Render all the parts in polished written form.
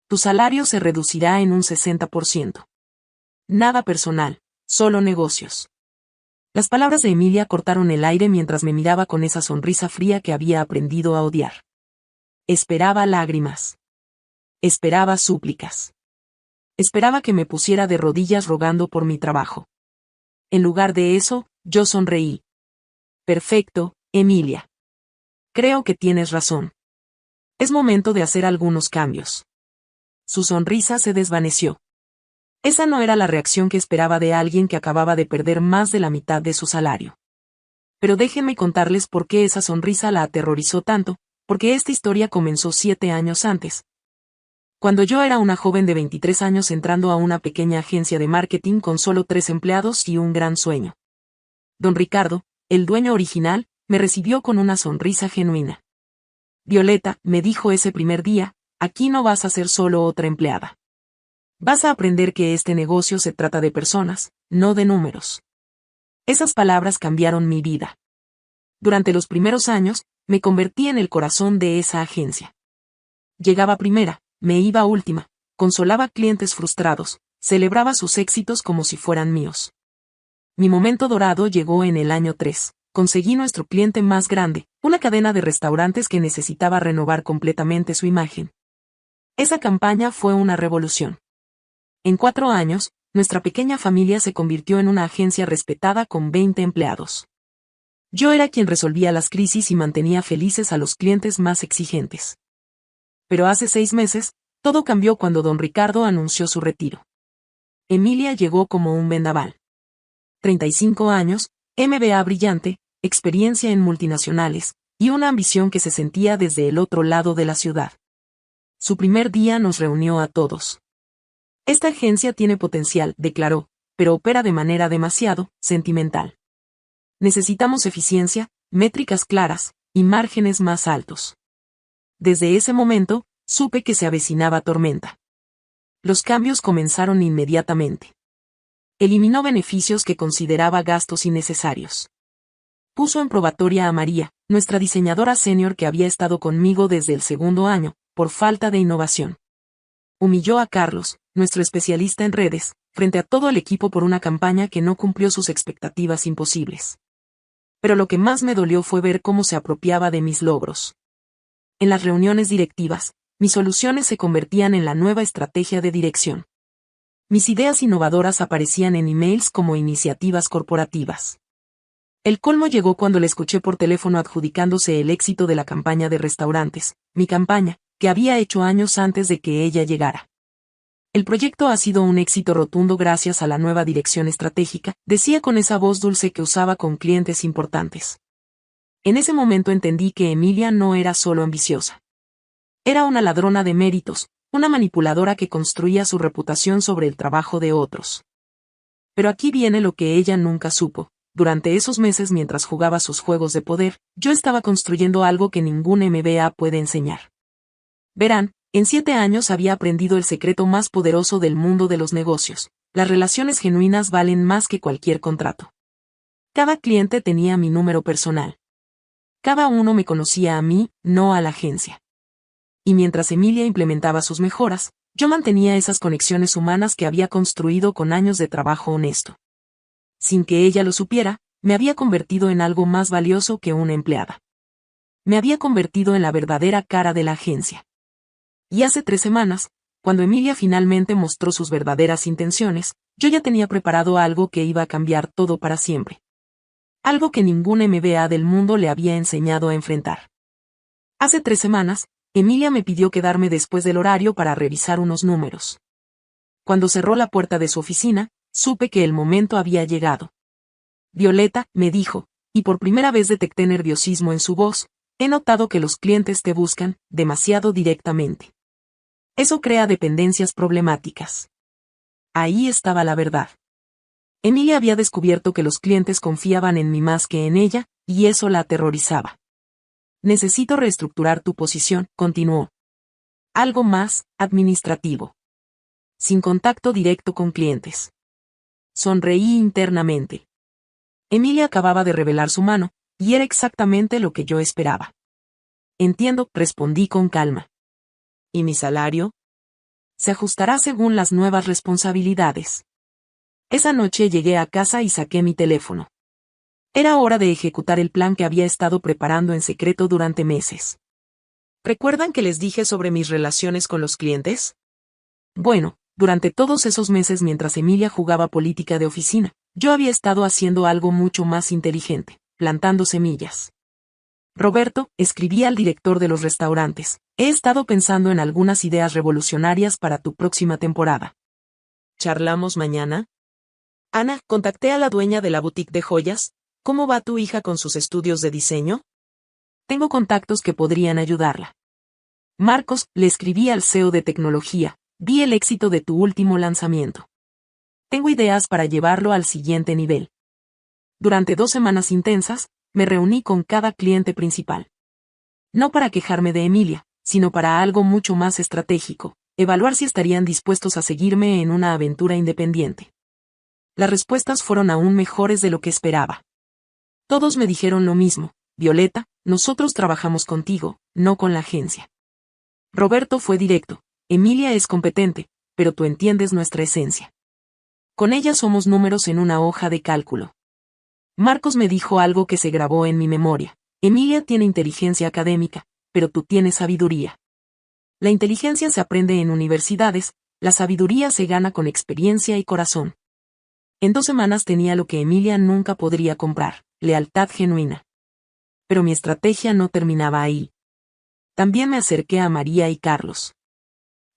Tu salario se reducirá en un 60%. Nada personal, solo negocios. Las palabras de Emilia cortaron el aire mientras me miraba con esa sonrisa fría que había aprendido a odiar. Esperaba lágrimas. Esperaba súplicas. Esperaba que me pusiera de rodillas rogando por mi trabajo. En lugar de eso, yo sonreí. Perfecto, Emilia. Creo que tienes razón. Es momento de hacer algunos cambios. Su sonrisa se desvaneció. Esa no era la reacción que esperaba de alguien que acababa de perder más de la mitad de su salario. Pero déjenme contarles por qué esa sonrisa la aterrorizó tanto, porque esta historia comenzó 7 años antes. Cuando yo era una joven de 23 años entrando a una pequeña agencia de marketing con solo 3 empleados y un gran sueño. Don Ricardo, el dueño original, me recibió con una sonrisa genuina. Violeta, me dijo ese primer día, aquí no vas a ser solo otra empleada. Vas a aprender que este negocio se trata de personas, no de números. Esas palabras cambiaron mi vida. Durante los primeros años, me convertí en el corazón de esa agencia. Llegaba primera, me iba última, consolaba clientes frustrados, celebraba sus éxitos como si fueran míos. Mi momento dorado llegó en el año 3. Conseguí nuestro cliente más grande, una cadena de restaurantes que necesitaba renovar completamente su imagen. Esa campaña fue una revolución. En 4 años, nuestra pequeña familia se convirtió en una agencia respetada con 20 empleados. Yo era quien resolvía las crisis y mantenía felices a los clientes más exigentes. Pero hace 6 meses, todo cambió cuando don Ricardo anunció su retiro. Emilia llegó como un vendaval. 35 años, MBA brillante, experiencia en multinacionales, y una ambición que se sentía desde el otro lado de la ciudad. Su primer día nos reunió a todos. Esta agencia tiene potencial, declaró, pero opera de manera demasiado sentimental. Necesitamos eficiencia, métricas claras, y márgenes más altos. Desde ese momento, supe que se avecinaba tormenta. Los cambios comenzaron inmediatamente. Eliminó beneficios que consideraba gastos innecesarios. Puso en probatoria a María, nuestra diseñadora senior que había estado conmigo desde el 2.º año, por falta de innovación. Humilló a Carlos, nuestro especialista en redes, frente a todo el equipo por una campaña que no cumplió sus expectativas imposibles. Pero lo que más me dolió fue ver cómo se apropiaba de mis logros. En las reuniones directivas, mis soluciones se convertían en la nueva estrategia de dirección. Mis ideas innovadoras aparecían en emails como iniciativas corporativas. El colmo llegó cuando le escuché por teléfono adjudicándose el éxito de la campaña de restaurantes, mi campaña, que había hecho años antes de que ella llegara. El proyecto ha sido un éxito rotundo gracias a la nueva dirección estratégica, decía con esa voz dulce que usaba con clientes importantes. En ese momento entendí que Emilia no era solo ambiciosa. Era una ladrona de méritos, una manipuladora que construía su reputación sobre el trabajo de otros. Pero aquí viene lo que ella nunca supo. Durante esos meses mientras jugaba sus juegos de poder, yo estaba construyendo algo que ningún MBA puede enseñar. Verán, en 7 años había aprendido el secreto más poderoso del mundo de los negocios. Las relaciones genuinas valen más que cualquier contrato. Cada cliente tenía mi número personal. Cada uno me conocía a mí, no a la agencia. Y mientras Emilia implementaba sus mejoras, yo mantenía esas conexiones humanas que había construido con años de trabajo honesto. Sin que ella lo supiera, me había convertido en algo más valioso que una empleada. Me había convertido en la verdadera cara de la agencia. Y hace 3 semanas, cuando Emilia finalmente mostró sus verdaderas intenciones, yo ya tenía preparado algo que iba a cambiar todo para siempre. Algo que ningún MBA del mundo le había enseñado a enfrentar. Hace 3 semanas, Emilia me pidió quedarme después del horario para revisar unos números. Cuando cerró la puerta de su oficina, supe que el momento había llegado. Violeta, me dijo, y por primera vez detecté nerviosismo en su voz, he notado que los clientes te buscan demasiado directamente. Eso crea dependencias problemáticas. Ahí estaba la verdad. Emilia había descubierto que los clientes confiaban en mí más que en ella, y eso la aterrorizaba. Necesito reestructurar tu posición, continuó. Algo más, administrativo. Sin contacto directo con clientes. Sonreí internamente. Emilia acababa de revelar su mano, y era exactamente lo que yo esperaba. Entiendo, respondí con calma. ¿Y mi salario? Se ajustará según las nuevas responsabilidades. Esa noche llegué a casa y saqué mi teléfono. Era hora de ejecutar el plan que había estado preparando en secreto durante meses. ¿Recuerdan que les dije sobre mis relaciones con los clientes? Bueno, durante todos esos meses mientras Emilia jugaba política de oficina, yo había estado haciendo algo mucho más inteligente, plantando semillas. Roberto, escribí al director de los restaurantes, he estado pensando en algunas ideas revolucionarias para tu próxima temporada. ¿Charlamos mañana? Ana, contacté a la dueña de la boutique de joyas. ¿Cómo va tu hija con sus estudios de diseño? Tengo contactos que podrían ayudarla. Marcos, le escribí al CEO de tecnología, vi el éxito de tu último lanzamiento. Tengo ideas para llevarlo al siguiente nivel. Durante 2 semanas intensas, me reuní con cada cliente principal. No para quejarme de Emilia, sino para algo mucho más estratégico, evaluar si estarían dispuestos a seguirme en una aventura independiente. Las respuestas fueron aún mejores de lo que esperaba. Todos me dijeron lo mismo: Violeta, nosotros trabajamos contigo, no con la agencia. Roberto fue directo: Emilia es competente, pero tú entiendes nuestra esencia. Con ella somos números en una hoja de cálculo. Marcos me dijo algo que se grabó en mi memoria: Emilia tiene inteligencia académica, pero tú tienes sabiduría. La inteligencia se aprende en universidades, la sabiduría se gana con experiencia y corazón. En 2 semanas tenía lo que Emilia nunca podría comprar: lealtad genuina. Pero mi estrategia no terminaba ahí. También me acerqué a María y Carlos.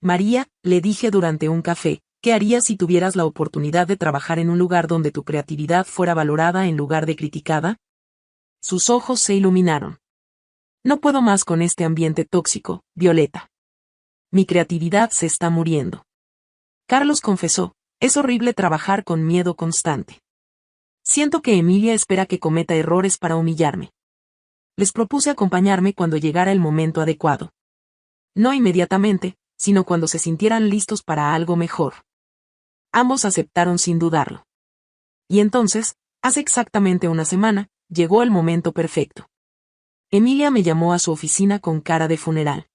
María, le dije durante un café, ¿qué harías si tuvieras la oportunidad de trabajar en un lugar donde tu creatividad fuera valorada en lugar de criticada? Sus ojos se iluminaron. No puedo más con este ambiente tóxico, Violeta. Mi creatividad se está muriendo. Carlos confesó: es horrible trabajar con miedo constante. Siento que Emilia espera que cometa errores para humillarme. Les propuse acompañarme cuando llegara el momento adecuado. No inmediatamente, sino cuando se sintieran listos para algo mejor. Ambos aceptaron sin dudarlo. Y entonces, hace exactamente 1 semana, llegó el momento perfecto. Emilia me llamó a su oficina con cara de funeral.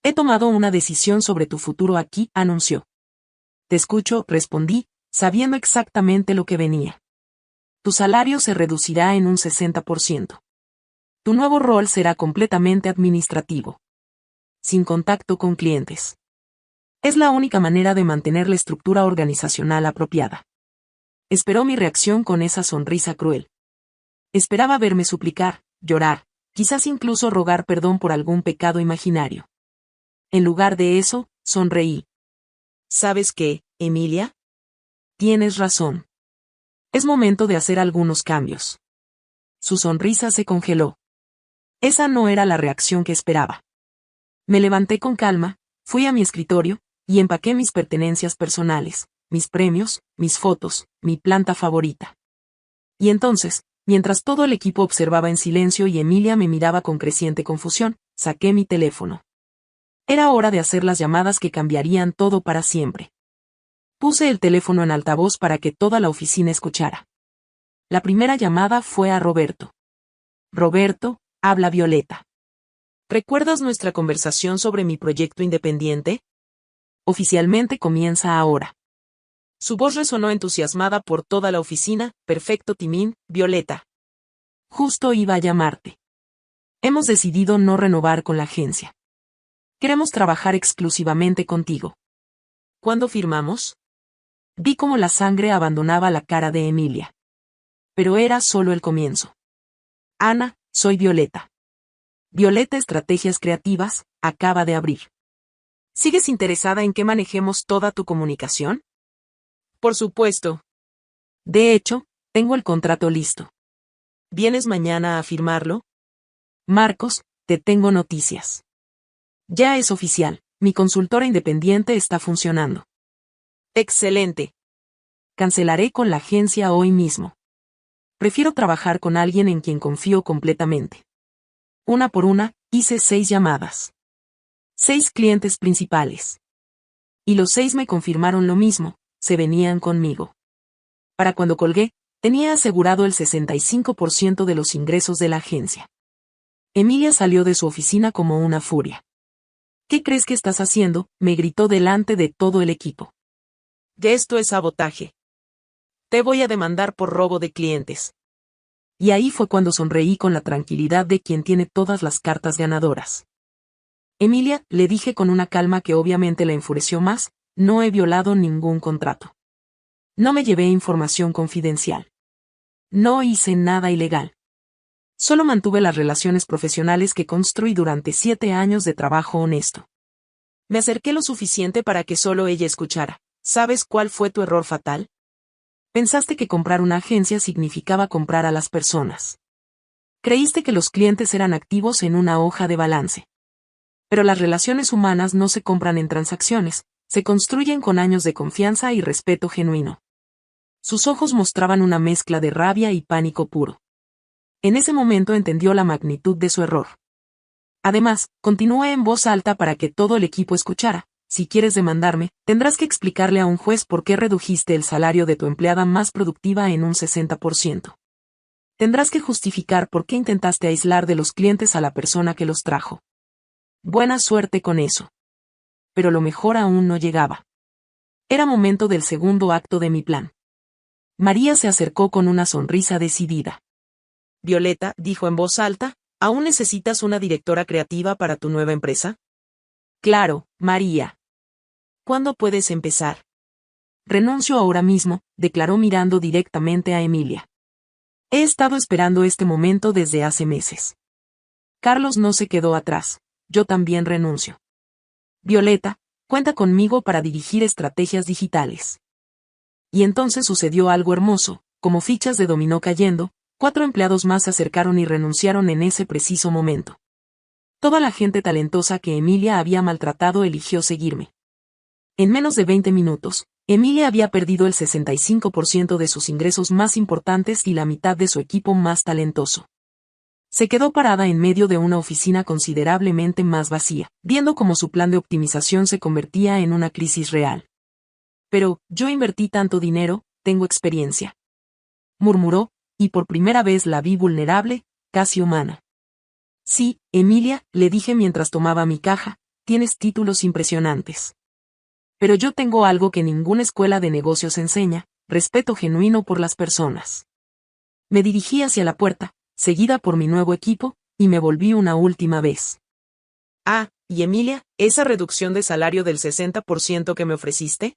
He tomado una decisión sobre tu futuro aquí, anunció. Te escucho, respondí, sabiendo exactamente lo que venía. Tu salario se reducirá en un 60%. Tu nuevo rol será completamente administrativo. Sin contacto con clientes. Es la única manera de mantener la estructura organizacional apropiada. Esperó mi reacción con esa sonrisa cruel. Esperaba verme suplicar, llorar, quizás incluso rogar perdón por algún pecado imaginario. En lugar de eso, sonreí. ¿Sabes qué, Emilia? Tienes razón. Es momento de hacer algunos cambios. Su sonrisa se congeló. Esa no era la reacción que esperaba. Me levanté con calma, fui a mi escritorio, y empaqué mis pertenencias personales, mis premios, mis fotos, mi planta favorita. Y entonces, mientras todo el equipo observaba en silencio y Emilia me miraba con creciente confusión, saqué mi teléfono. Era hora de hacer las llamadas que cambiarían todo para siempre. Puse el teléfono en altavoz para que toda la oficina escuchara. La primera llamada fue a Roberto. Roberto, habla Violeta. ¿Recuerdas nuestra conversación sobre mi proyecto independiente? Oficialmente comienza ahora. Su voz resonó entusiasmada por toda la oficina. Perfecto timín, Violeta. Justo iba a llamarte. Hemos decidido no renovar con la agencia. Queremos trabajar exclusivamente contigo. ¿Cuándo firmamos? Vi cómo la sangre abandonaba la cara de Emilia. Pero era solo el comienzo. Ana, soy Violeta. Violeta Estrategias Creativas, acaba de abrir. ¿Sigues interesada en que manejemos toda tu comunicación? Por supuesto. De hecho, tengo el contrato listo. ¿Vienes mañana a firmarlo? Marcos, te tengo noticias. Ya es oficial, mi consultora independiente está funcionando. Excelente. Cancelaré con la agencia hoy mismo. Prefiero trabajar con alguien en quien confío completamente. Una por una, hice 6 llamadas. 6 clientes principales. Y los 6 me confirmaron lo mismo, se venían conmigo. Para cuando colgué, tenía asegurado el 65% de los ingresos de la agencia. Emilia salió de su oficina como una furia. ¿Qué crees que estás haciendo?, me gritó delante de todo el equipo. Ya esto es sabotaje. Te voy a demandar por robo de clientes. Y ahí fue cuando sonreí con la tranquilidad de quien tiene todas las cartas ganadoras. Emilia, le dije con una calma que obviamente la enfureció más, no he violado ningún contrato. No me llevé información confidencial. No hice nada ilegal. Solo mantuve las relaciones profesionales que construí durante 7 años de trabajo honesto. Me acerqué lo suficiente para que solo ella escuchara. ¿Sabes cuál fue tu error fatal? Pensaste que comprar una agencia significaba comprar a las personas. Creíste que los clientes eran activos en una hoja de balance. Pero las relaciones humanas no se compran en transacciones, se construyen con años de confianza y respeto genuino. Sus ojos mostraban una mezcla de rabia y pánico puro. En ese momento entendió la magnitud de su error. Además, continué en voz alta para que todo el equipo escuchara: si quieres demandarme, tendrás que explicarle a un juez por qué redujiste el salario de tu empleada más productiva en un 60%. Tendrás que justificar por qué intentaste aislar de los clientes a la persona que los trajo. Buena suerte con eso. Pero lo mejor aún no llegaba. Era momento del segundo acto de mi plan. María se acercó con una sonrisa decidida. Violeta, dijo en voz alta, ¿aún necesitas una directora creativa para tu nueva empresa? Claro, María. ¿Cuándo puedes empezar? Renuncio ahora mismo, declaró mirando directamente a Emilia. He estado esperando este momento desde hace meses. Carlos no se quedó atrás. Yo también renuncio. Violeta, cuenta conmigo para dirigir estrategias digitales. Y entonces sucedió algo hermoso, como fichas de dominó cayendo, 4 empleados más se acercaron y renunciaron en ese preciso momento. Toda la gente talentosa que Emilia había maltratado eligió seguirme. En menos de 20 minutos, Emilia había perdido el 65% de sus ingresos más importantes y la mitad de su equipo más talentoso. Se quedó parada en medio de una oficina considerablemente más vacía, viendo cómo su plan de optimización se convertía en una crisis real. Pero, yo invertí tanto dinero, tengo experiencia. Murmuró, y por primera vez la vi vulnerable, casi humana. Sí, Emilia, le dije mientras tomaba mi caja, tienes títulos impresionantes. Pero yo tengo algo que ninguna escuela de negocios enseña: respeto genuino por las personas. Me dirigí hacia la puerta, seguida por mi nuevo equipo, y me volví una última vez. Ah, ¿y Emilia, esa reducción de salario del 60% que me ofreciste?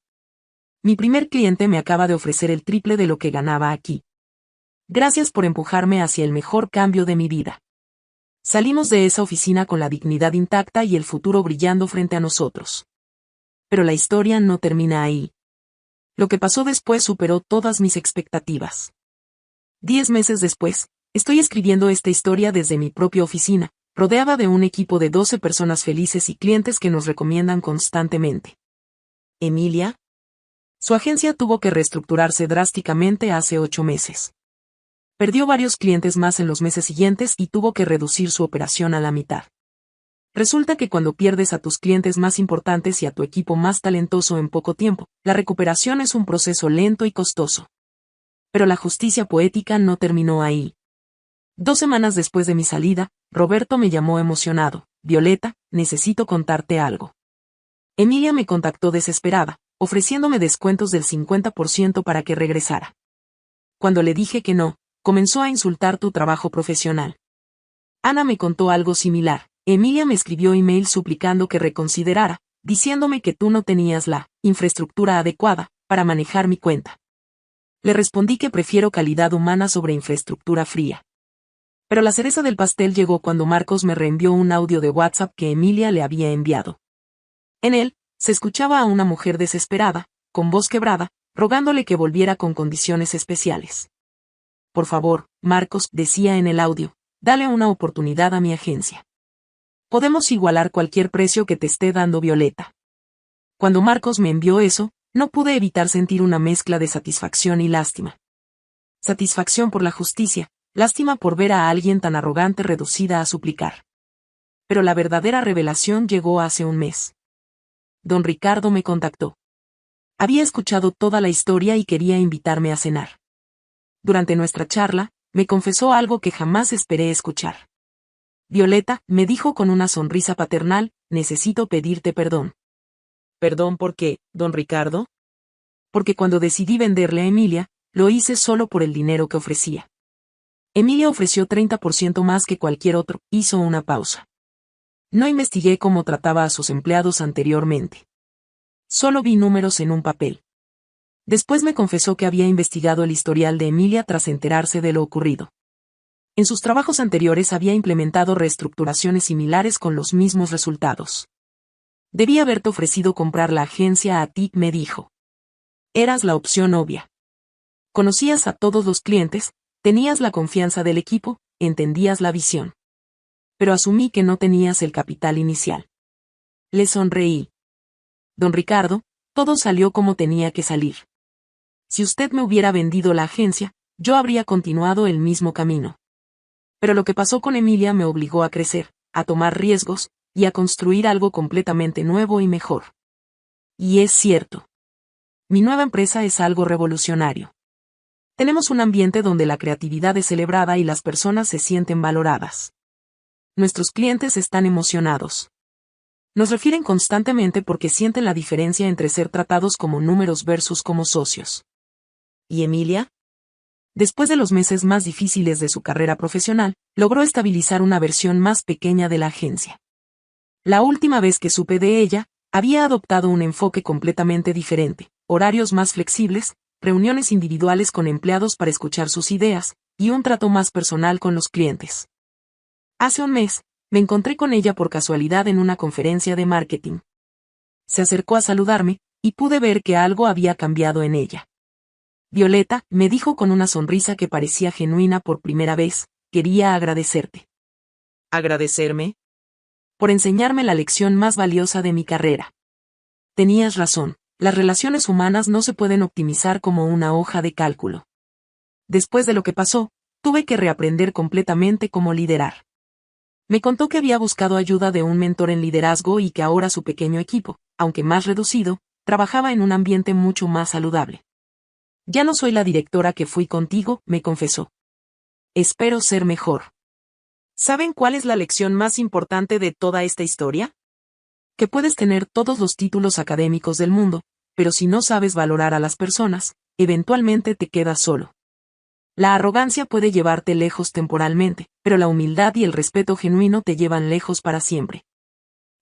Mi primer cliente me acaba de ofrecer el triple de lo que ganaba aquí. Gracias por empujarme hacia el mejor cambio de mi vida. Salimos de esa oficina con la dignidad intacta y el futuro brillando frente a nosotros. Pero la historia no termina ahí. Lo que pasó después superó todas mis expectativas. 10 meses después, estoy escribiendo esta historia desde mi propia oficina, rodeada de un equipo de 12 personas felices y clientes que nos recomiendan constantemente. ¿Emilia? Su agencia tuvo que reestructurarse drásticamente hace 8 meses. Perdió varios clientes más en los meses siguientes y tuvo que reducir su operación a la mitad. Resulta que cuando pierdes a tus clientes más importantes y a tu equipo más talentoso en poco tiempo, la recuperación es un proceso lento y costoso. Pero la justicia poética no terminó ahí. 2 semanas después de mi salida, Roberto me llamó emocionado: Violeta, necesito contarte algo. Emilia me contactó desesperada, ofreciéndome descuentos del 50% para que regresara. Cuando le dije que no, comenzó a insultar tu trabajo profesional. Ana me contó algo similar. Emilia me escribió email suplicando que reconsiderara, diciéndome que tú no tenías la infraestructura adecuada para manejar mi cuenta. Le respondí que prefiero calidad humana sobre infraestructura fría. Pero la cereza del pastel llegó cuando Marcos me reenvió un audio de WhatsApp que Emilia le había enviado. En él, se escuchaba a una mujer desesperada, con voz quebrada, rogándole que volviera con condiciones especiales. Por favor, Marcos, decía en el audio, dale una oportunidad a mi agencia. Podemos igualar cualquier precio que te esté dando Violeta. Cuando Marcos me envió eso, no pude evitar sentir una mezcla de satisfacción y lástima. Satisfacción por la justicia, lástima por ver a alguien tan arrogante reducida a suplicar. Pero la verdadera revelación llegó hace un mes. Don Ricardo me contactó. Había escuchado toda la historia y quería invitarme a cenar. Durante nuestra charla, me confesó algo que jamás esperé escuchar. Violeta, me dijo con una sonrisa paternal, necesito pedirte perdón. ¿Perdón por qué, don Ricardo? Porque cuando decidí venderle a Emilia, lo hice solo por el dinero que ofrecía. Emilia ofreció 30% más que cualquier otro, hizo una pausa. No investigué cómo trataba a sus empleados anteriormente. Solo vi números en un papel. Después me confesó que había investigado el historial de Emilia tras enterarse de lo ocurrido. En sus trabajos anteriores había implementado reestructuraciones similares con los mismos resultados. Debí haberte ofrecido comprar la agencia a ti, me dijo. Eras la opción obvia. Conocías a todos los clientes, tenías la confianza del equipo, entendías la visión. Pero asumí que no tenías el capital inicial. Le sonreí. Don Ricardo, todo salió como tenía que salir. Si usted me hubiera vendido la agencia, yo habría continuado el mismo camino. Pero lo que pasó con Emilia me obligó a crecer, a tomar riesgos, y a construir algo completamente nuevo y mejor. Y es cierto. Mi nueva empresa es algo revolucionario. Tenemos un ambiente donde la creatividad es celebrada y las personas se sienten valoradas. Nuestros clientes están emocionados. Nos refieren constantemente porque sienten la diferencia entre ser tratados como números versus como socios. ¿Y Emilia? Después de los meses más difíciles de su carrera profesional, logró estabilizar una versión más pequeña de la agencia. La última vez que supe de ella, había adoptado un enfoque completamente diferente, horarios más flexibles, reuniones individuales con empleados para escuchar sus ideas, y un trato más personal con los clientes. Hace un mes, me encontré con ella por casualidad en una conferencia de marketing. Se acercó a saludarme, y pude ver que algo había cambiado en ella. Violeta, me dijo con una sonrisa que parecía genuina por primera vez, quería agradecerte. ¿Agradecerme? Por enseñarme la lección más valiosa de mi carrera. Tenías razón, las relaciones humanas no se pueden optimizar como una hoja de cálculo. Después de lo que pasó, tuve que reaprender completamente cómo liderar. Me contó que había buscado ayuda de un mentor en liderazgo y que ahora su pequeño equipo, aunque más reducido, trabajaba en un ambiente mucho más saludable. Ya no soy la directora que fui contigo, me confesó. Espero ser mejor. ¿Saben cuál es la lección más importante de toda esta historia? Que puedes tener todos los títulos académicos del mundo, pero si no sabes valorar a las personas, eventualmente te quedas solo. La arrogancia puede llevarte lejos temporalmente, pero la humildad y el respeto genuino te llevan lejos para siempre.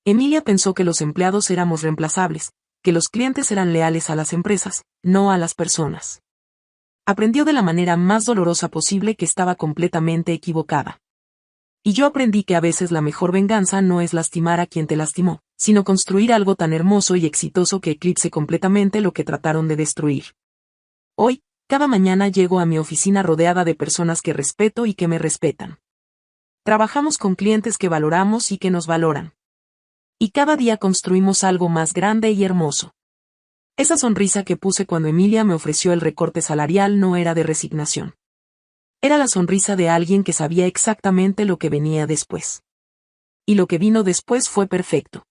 Emilia pensó que los empleados éramos reemplazables, que los clientes eran leales a las empresas, no a las personas. Aprendió de la manera más dolorosa posible que estaba completamente equivocada. Y yo aprendí que a veces la mejor venganza no es lastimar a quien te lastimó, sino construir algo tan hermoso y exitoso que eclipse completamente lo que trataron de destruir. Hoy, cada mañana llego a mi oficina rodeada de personas que respeto y que me respetan. Trabajamos con clientes que valoramos y que nos valoran. Y cada día construimos algo más grande y hermoso. Esa sonrisa que puse cuando Emilia me ofreció el recorte salarial no era de resignación. Era la sonrisa de alguien que sabía exactamente lo que venía después. Y lo que vino después fue perfecto.